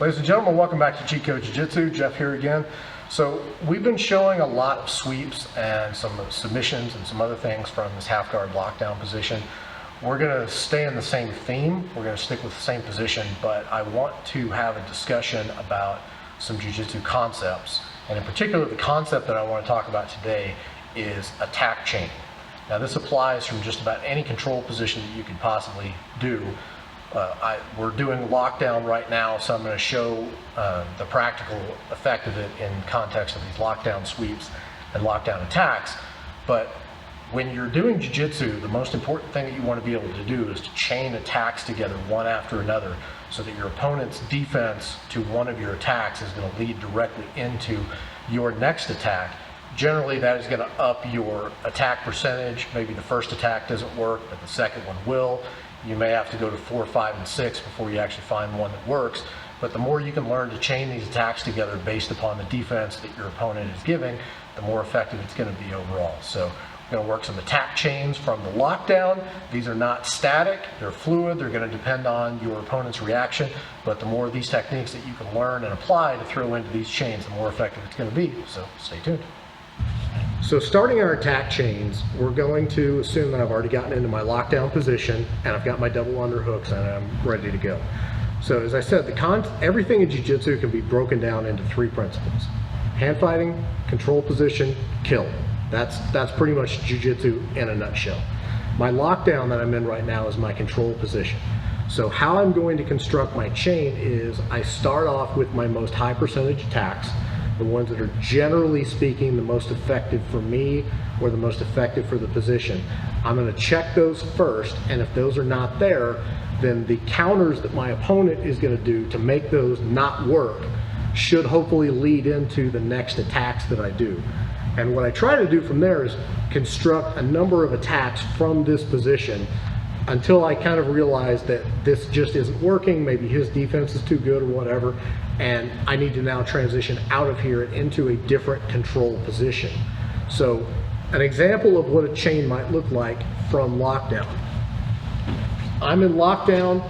Ladies and gentlemen, welcome back to Cheat Code Jiu-Jitsu. Jeff here again. So we've been showing a lot of sweeps and some submissions and some other things from this half guard lockdown position. We're going to stay in the same theme. We're going to stick with the same position, but I want to have a discussion about some jiu-jitsu concepts. And in particular, the concept that I want to talk about today is attack chain. Now this applies from just about any control position that you could possibly do. We're doing lockdown right now, so I'm going to show the practical effect of it in context of these lockdown sweeps and lockdown attacks. But when you're doing jiu-jitsu, the most important thing that you want to be able to do is to chain attacks together one after another so that your opponent's defense to one of your attacks is going to lead directly into your next attack. Generally, that is going to up your attack percentage. Maybe the first attack doesn't work, but the second one will. You may have to go to 4, 5, and 6 before you actually find one that works. But the more you can learn to chain these attacks together based upon the defense that your opponent is giving, the more effective it's going to be overall. So we're going to work some attack chains from the lockdown. These are not static, they're fluid, they're going to depend on your opponent's reaction. But the more of these techniques that you can learn and apply to throw into these chains, the more effective it's going to be. So stay tuned. So starting our attack chains, we're going to assume that I've already gotten into my lockdown position and I've got my double underhooks and I'm ready to go. So as I said, everything in jiu-jitsu can be broken down into 3 principles. Hand fighting, control position, kill. That's pretty much jiu-jitsu in a nutshell. My lockdown that I'm in right now is my control position. So how I'm going to construct my chain is I start off with my most high percentage attacks, the ones that are generally speaking the most effective for me or the most effective for the position. I'm going to check those first, and if those are not there, then the counters that my opponent is going to do to make those not work should hopefully lead into the next attacks that I do. And what I try to do from there is construct a number of attacks from this position until I kind of realize that this just isn't working. Maybe his defense is too good or whatever, and I need to now transition out of here and into a different control position. So an example of what a chain might look like from lockdown. I'm in lockdown,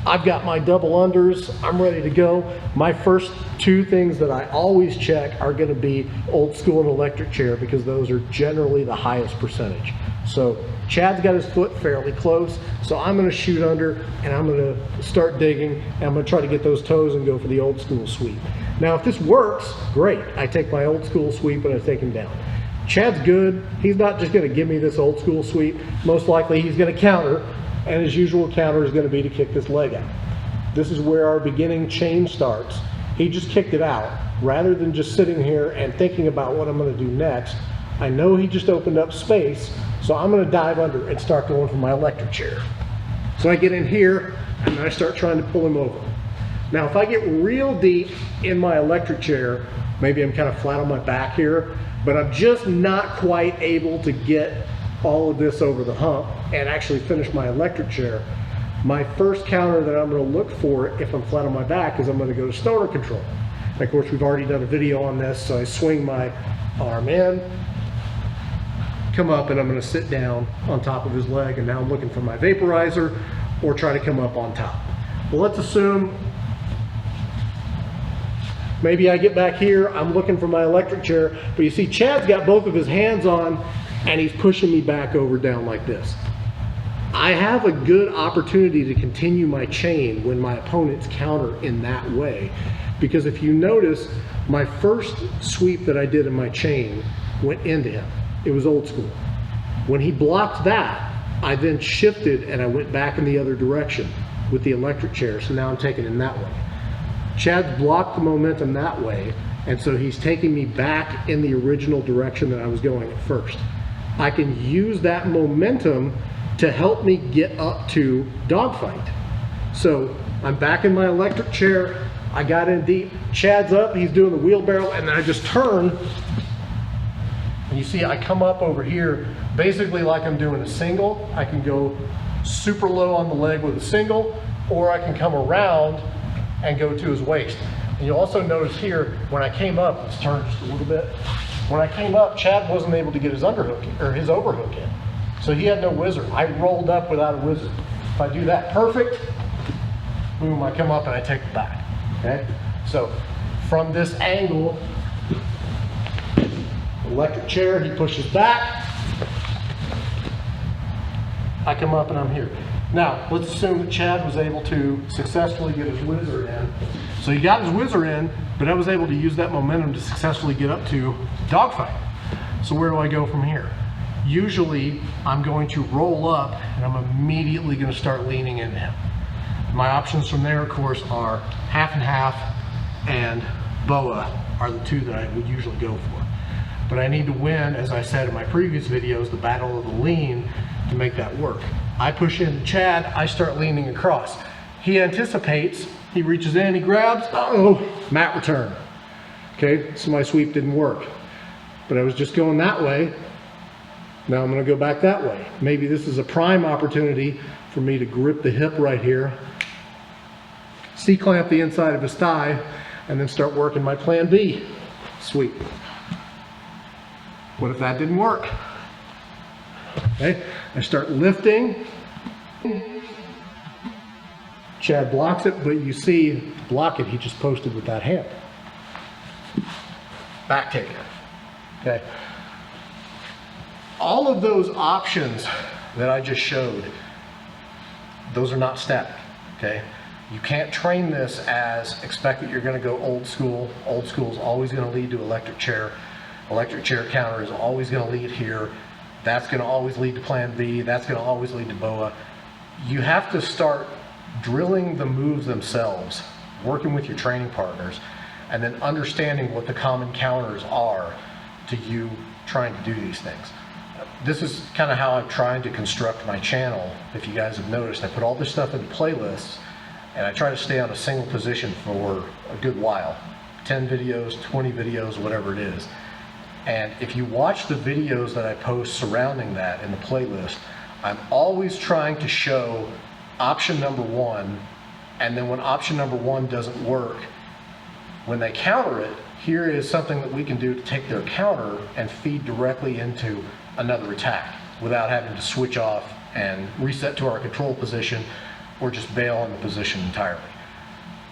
I've got my double unders, I'm ready to go. My first 2 things that I always check are going to be old school and electric chair, because those are generally the highest percentage. So Chad's got his foot fairly close, so I'm going to shoot under and I'm going to start digging and I'm going to try to get those toes and go for the old school sweep. Now if this works, great. I take my old school sweep and I take him down. Chad's good. He's not just going to give me this old school sweep. Most likely he's going to counter, and his usual counter is going to be to kick this leg out. This is where our beginning chain starts. He just kicked it out. Rather than just sitting here and thinking about what I'm going to do next, I know he just opened up space, so I'm going to dive under and start going for my electric chair. So I get in here and then I start trying to pull him over. Now if I get real deep in my electric chair, maybe I'm kind of flat on my back here, but I'm just not quite able to get all of this over the hump and actually finish my electric chair. My first counter that I'm going to look for if I'm flat on my back is I'm going to go to stoner control. And of course we've already done a video on this, so I swing my arm in, come up, and I'm going to sit down on top of his leg, and now I'm looking for my vaporizer or try to come up on top. Well, let's assume maybe I get back here, I'm looking for my electric chair, but you see Chad's got both of his hands on and he's pushing me back over down like this. I have a good opportunity to continue my chain when my opponent's counter in that way, because if you notice, my first sweep that I did in my chain went into him. It was old school. When he blocked that, I then shifted and I went back in the other direction with the electric chair, so now I'm taking him that way. Chad's blocked the momentum that way, and so he's taking me back in the original direction that I was going at first. I can use that momentum to help me get up to dogfight. So I'm back in my electric chair, I got in deep, Chad's up, he's doing the wheelbarrow, and then I just turn, and you see I come up over here basically like I'm doing a single. I can go super low on the leg with a single, or I can come around and go to his waist. And you'll also notice here, when I came up, let's turn just a little bit. When I came up, Chad wasn't able to get his underhook or his overhook in. So he had no whizzer. I rolled up without a whizzer. If I do that perfect, boom, I come up and I take it back. Okay, so from this angle, electric chair, he pushes back. I come up and I'm here. Now, let's assume that Chad was able to successfully get his Whizzer in. So he got his Whizzer in, but I was able to use that momentum to successfully get up to dogfight. So where do I go from here? Usually, I'm going to roll up and I'm immediately going to start leaning into him. My options from there, of course, are half and half and boa are the two that I would usually go for. But I need to win, as I said in my previous videos, the battle of the lean to make that work. I push into Chad, I start leaning across. He anticipates, he reaches in, he grabs, uh-oh, mat return. Okay, so my sweep didn't work. But I was just going that way. Now I'm gonna go back that way. Maybe this is a prime opportunity for me to grip the hip right here, C-clamp the inside of his thigh, and then start working my plan B sweep. What if that didn't work? Okay, I start lifting. Chad blocks it, but you see, block it, he just posted with that hand. Back take it. Okay. All of those options that I just showed, those are not static. Okay. You can't train this as expect that you're going to go old school. Old school is always going to lead to electric chair. Electric chair counter is always going to lead here. That's going to always lead to plan B. That's going to always lead to boa. You have to start drilling the moves themselves, working with your training partners, and then understanding what the common counters are to you trying to do these things. This is kind of how I'm trying to construct my channel. If you guys have noticed, I put all this stuff into playlists, and I try to stay on a single position for a good while. 10 videos, 20 videos, whatever it is. And if you watch the videos that I post surrounding that in the playlist, I'm always trying to show option number one, and then when option number one doesn't work, when they counter it, here is something that we can do to take their counter and feed directly into another attack without having to switch off and reset to our control position or just bail on the position entirely.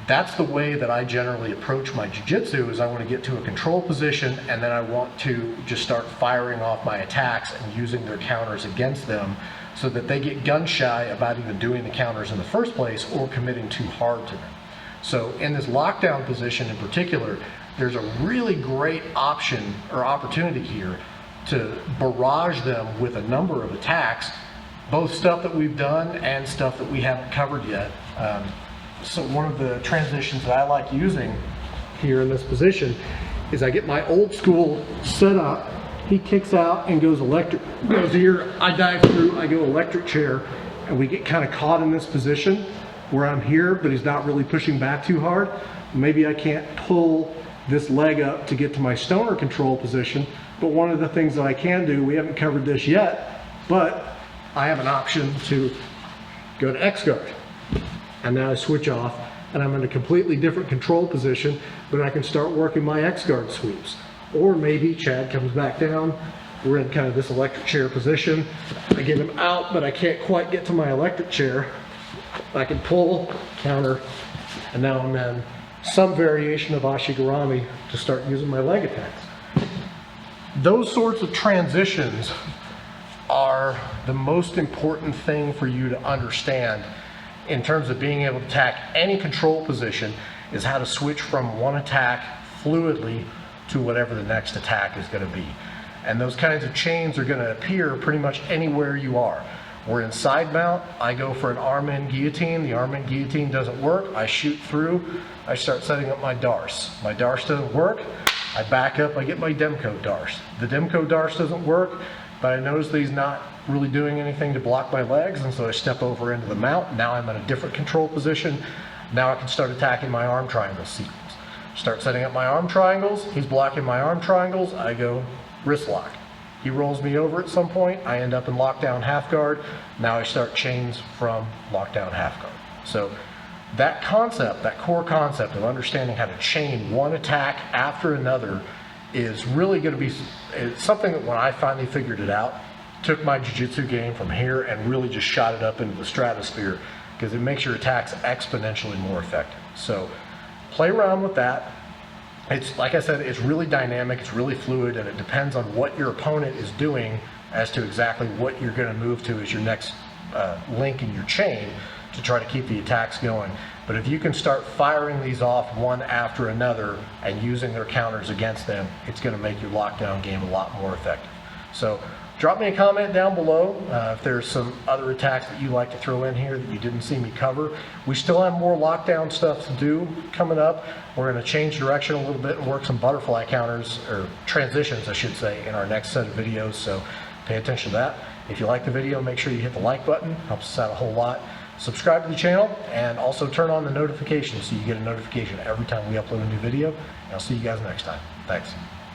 That's the way that I generally approach my jiu-jitsu, is I want to get to a control position and then I want to just start firing off my attacks and using their counters against them so that they get gun shy about even doing the counters in the first place or committing too hard to them. So in this lockdown position in particular, there's a really great option or opportunity here to barrage them with a number of attacks, both stuff that we've done and stuff that we haven't covered yet. So one of the transitions that I like using here in this position is I get my old school setup. He kicks out and goes electric, goes here, I dive through, I go electric chair, and we get kind of caught in this position where I'm here, but he's not really pushing back too hard. Maybe I can't pull this leg up to get to my stoner control position, but one of the things that I can do, we haven't covered this yet, but I have an option to go to X guard. And now I switch off and I'm in a completely different control position, but I can start working my X guard sweeps. Or maybe Chad comes back down, we're in kind of this electric chair position, I get him out, but I can't quite get to my electric chair. I can pull, counter, and now I'm in some variation of Ashi to start using my leg attacks. Those sorts of transitions are the most important thing for you to understand in terms of being able to attack any control position, is how to switch from one attack fluidly to whatever the next attack is going to be. And those kinds of chains are going to appear pretty much anywhere you are. We're in side mount, I go for an arm in guillotine, the arm in guillotine doesn't work, I shoot through, I start setting up my darce. My darce doesn't work, I back up, I get my Demko darce. The Demko darce doesn't work, but I notice that he's not really doing anything to block my legs, and so I step over into the mount. Now I'm in a different control position. Now I can start attacking my arm triangle sequence. Start setting up my arm triangles, he's blocking my arm triangles, I go wrist lock. He rolls me over at some point, I end up in lockdown half guard. Now I start chains from lockdown half guard. So that concept, that core concept of understanding how to chain one attack after another is really going to be, it's something that when I finally figured it out, took my jiu-jitsu game from here and really just shot it up into the stratosphere, because it makes your attacks exponentially more effective. So play around with that. It's, like I said, it's really dynamic, it's really fluid, and it depends on what your opponent is doing as to exactly what you're going to move to as your next link in your chain to try to keep the attacks going. But if you can start firing these off one after another and using their counters against them, it's going to make your lockdown game a lot more effective. So drop me a comment down below if there's some other attacks that you like to throw in here that you didn't see me cover. We still have more lockdown stuff to do coming up. We're going to change direction a little bit and work some butterfly counters, or transitions I should say, in our next set of videos, so pay attention to that. If you like the video, make sure you hit the like button, helps us out a whole lot. Subscribe to the channel, and also turn on the notifications so you get a notification every time we upload a new video. And I'll see you guys next time. Thanks.